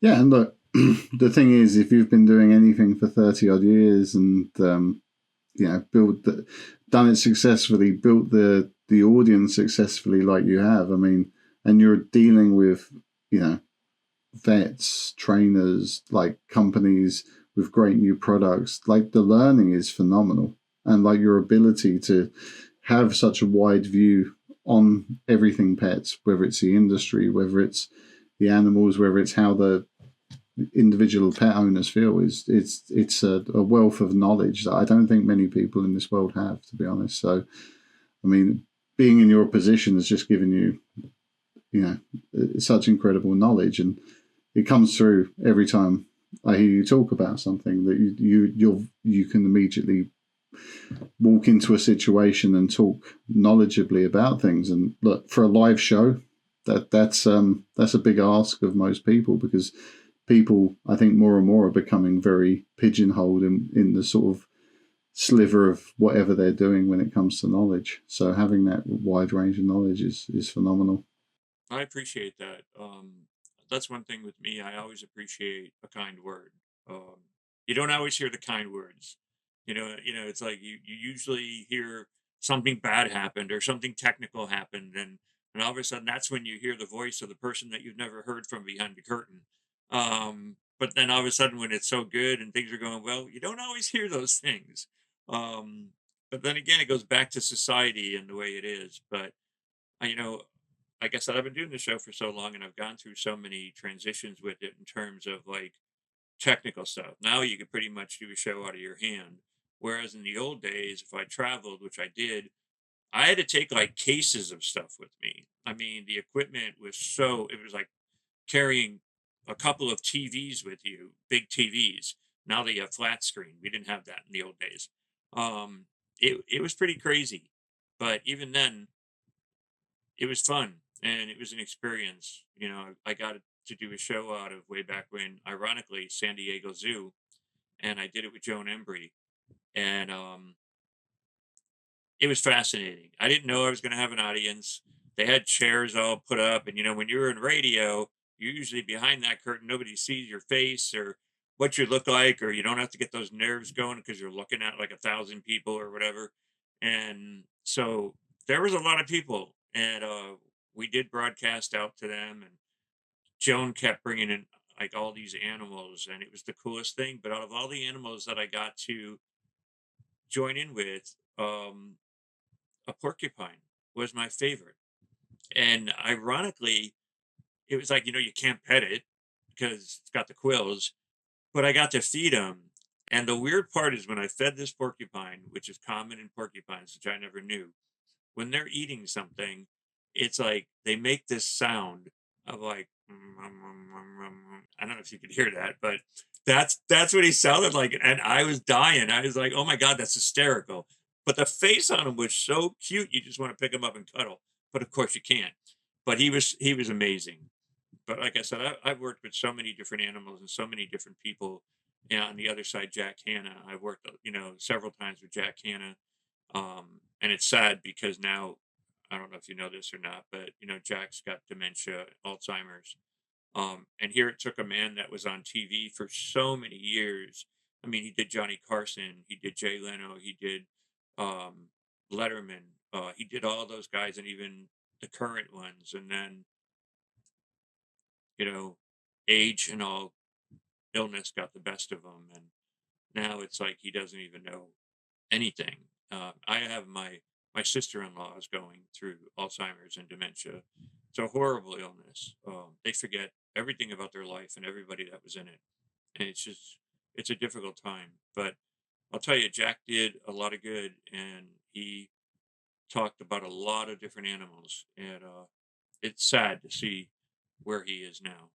Yeah, and look, the thing is, if you've been doing anything for 30 odd years and build done it successfully, built the audience successfully, like you have, I mean, and you're dealing with you know vets, trainers, like companies with great new products, like the learning is phenomenal, and like your ability to have such a wide view on everything pets, whether it's the industry, whether it's the animals, whether it's how the individual pet owners feel, is it's a wealth of knowledge that I don't think many people in this world have, to be honest. So, I mean, being in your position has just given you, you know, such incredible knowledge, and it comes through every time I hear you talk about something that you can immediately walk into a situation and talk knowledgeably about things. And look, for a live show, that's a big ask of most people, because people, I think, more and more are becoming very pigeonholed in the sort of sliver of whatever they're doing when it comes to knowledge. So having that wide range of knowledge is phenomenal. I appreciate that. That's one thing with me. I always appreciate a kind word. You don't always hear the kind words. It's like you usually hear something bad happened or something technical happened, and all of a sudden that's when you hear the voice of the person that you've never heard from behind the curtain. But then all of a sudden, when it's so good and things are going well, you don't always hear those things. Um, but then again, it goes back to society and the way it is. But I, you know, like I said, I've been doing the show for so long and I've gone through so many transitions with it in terms of like technical stuff. Now you could pretty much do a show out of your hand. Whereas in the old days, if I traveled, which I did, I had to take like cases of stuff with me. I mean, the equipment was it was like carrying a couple of TVs with you, big TVs. Now they have flat screen. We didn't have that in the old days. Um, it was pretty crazy. But even then, it was fun and it was an experience. I got to do a show out of way back when, ironically, San Diego Zoo, and I did it with Joan Embry, and it was fascinating. I didn't know I was going to have an audience. They had chairs all put up, and when you're in radio, you're usually behind that curtain. Nobody sees your face or what you look like, or you don't have to get those nerves going because you're looking at like 1,000 people or whatever. And so there was a lot of people, and we did broadcast out to them, and Joan kept bringing in like all these animals, and it was the coolest thing. But out of all the animals that I got to join in with, a porcupine was my favorite. And ironically, it was like, you can't pet it because it's got the quills, but I got to feed him. And the weird part is when I fed this porcupine, which is common in porcupines, which I never knew, when they're eating something, it's like they make this sound of like, I don't know if you could hear that, but that's what he sounded like, and I was dying. I was like, oh my god, that's hysterical. But the face on him was so cute, you just want to pick him up and cuddle. But of course you can't. But he was amazing. But like I said, I've worked with so many different animals and so many different people. And on the other side, Jack Hanna. I've worked, several times with Jack Hanna, and it's sad because now, I don't know if you know this or not, but Jack's got dementia, Alzheimer's. And here it took a man that was on TV for so many years. I mean, he did Johnny Carson, he did Jay Leno, he did um, Letterman, he did all those guys, and even the current ones. And then you know, age and all, illness got the best of him, and now it's like he doesn't even know anything. I have my sister-in-law is going through Alzheimer's and dementia. It's a horrible illness. They forget everything about their life and everybody that was in it, and it's a difficult time. But I'll tell you, Jack did a lot of good, and he talked about a lot of different animals, and it's sad to see where he is now.